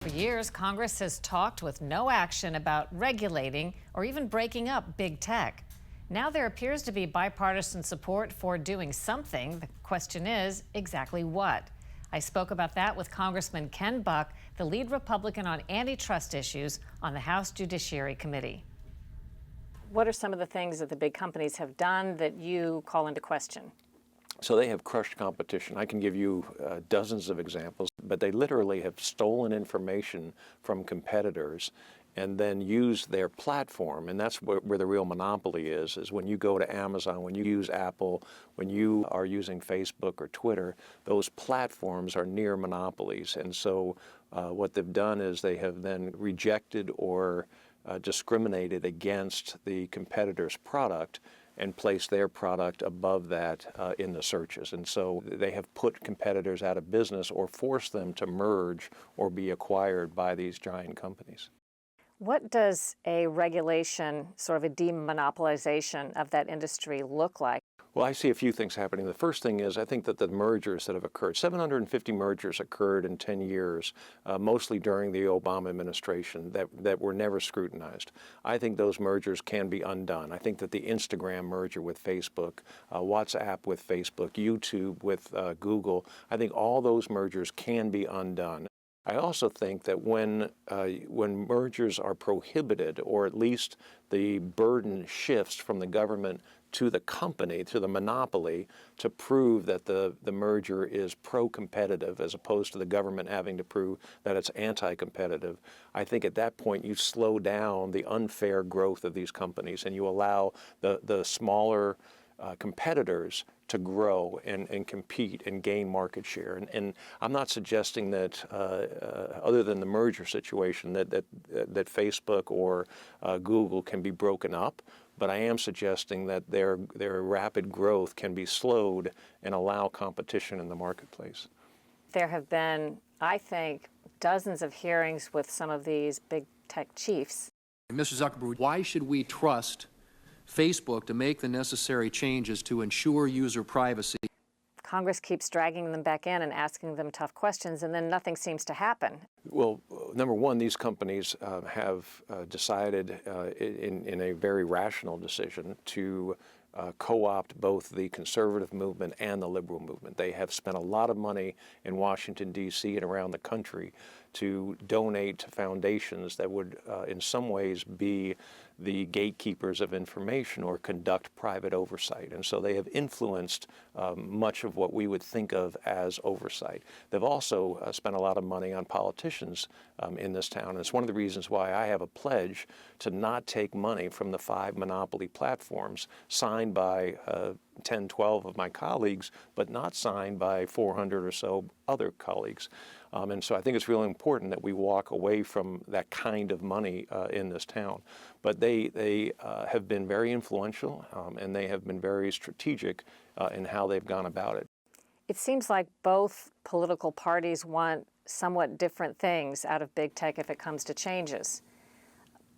For years, Congress has talked with no action about regulating or even breaking up big tech. Now there appears to be bipartisan support for doing something. The question is, exactly what? I spoke about that with Congressman Ken Buck, the lead Republican on antitrust issues on the House Judiciary Committee. What are some of the things that the big companies have done that you call into question? So they have crushed competition. I can give you dozens of examples, but they literally have stolen information from competitors and then used their platform. And that's where the real monopoly is when you go to Amazon, when you use Apple, when you are using Facebook or Twitter, those platforms are near monopolies. And so what they've done is they have then rejected or discriminated against the competitor's product and place their product above that in the searches. And so they have put competitors out of business or forced them to merge or be acquired by these giant companies. What does a regulation, sort of a demonopolization of that industry look like? Well, I see a few things happening. The first thing is I think that the mergers that have occurred, 750 mergers occurred in 10 years, mostly during the Obama administration, that were never scrutinized. I think those mergers can be undone. I think that the Instagram merger with Facebook, WhatsApp with Facebook, YouTube with Google, I think all those mergers can be undone. I also think that when mergers are prohibited, or at least the burden shifts from the government to the company, to the monopoly, to prove that the merger is pro-competitive as opposed to the government having to prove that it's anti-competitive, I think at that point you slow down the unfair growth of these companies and you allow the smaller competitors to grow and compete and gain market share. And I'm not suggesting that, other than the merger situation, that Facebook or Google can be broken up, but I am suggesting that their rapid growth can be slowed and allow competition in the marketplace. There have been, I think, dozens of hearings with some of these big tech chiefs. Mr. Zuckerberg, why should we trust Facebook to make the necessary changes to ensure user privacy? Congress keeps dragging them back in and asking them tough questions, and then nothing seems to happen. Well, number one, these companies have decided in a very rational decision to co-opt both the conservative movement and the liberal movement. They have spent a lot of money in Washington, D.C. and around the country to donate to foundations that would in some ways be the gatekeepers of information or conduct private oversight. And so they have influenced much of what we would think of as oversight. They've also spent a lot of money on politicians in this town. And it's one of the reasons why I have a pledge to not take money from the 5 monopoly platforms signed by 10, 12 of my colleagues, but not signed by 400 or so other colleagues. And so I think it's really important that we walk away from that kind of money in this town. But they have been very influential and they have been very strategic in how they've gone about it. It seems like both political parties want somewhat different things out of big tech if it comes to changes.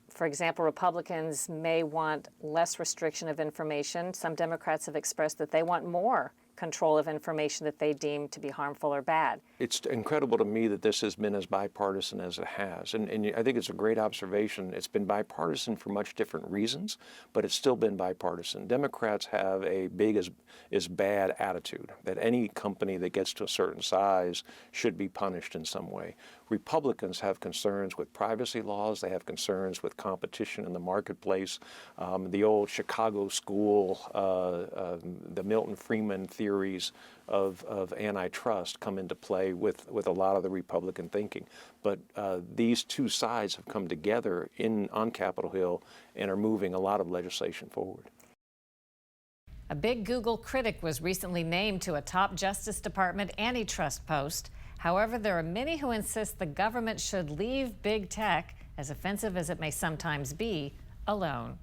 For example, Republicans may want less restriction of information. Some Democrats have expressed that they want more control of information that they deem to be harmful or bad. It's incredible to me that this has been as bipartisan as it has. And I think it's a great observation. It's been bipartisan for much different reasons, but it's still been bipartisan. Democrats have a big is bad attitude, that any company that gets to a certain size should be punished in some way. Republicans have concerns with privacy laws. They have concerns with competition in the marketplace. The old Chicago school, the Milton Friedman theories of antitrust come into play with a lot of the Republican thinking. But these two sides have come together on Capitol Hill and are moving a lot of legislation forward. A big Google critic was recently named to a top Justice Department antitrust post. However, there are many who insist the government should leave big tech, as offensive as it may sometimes be, alone.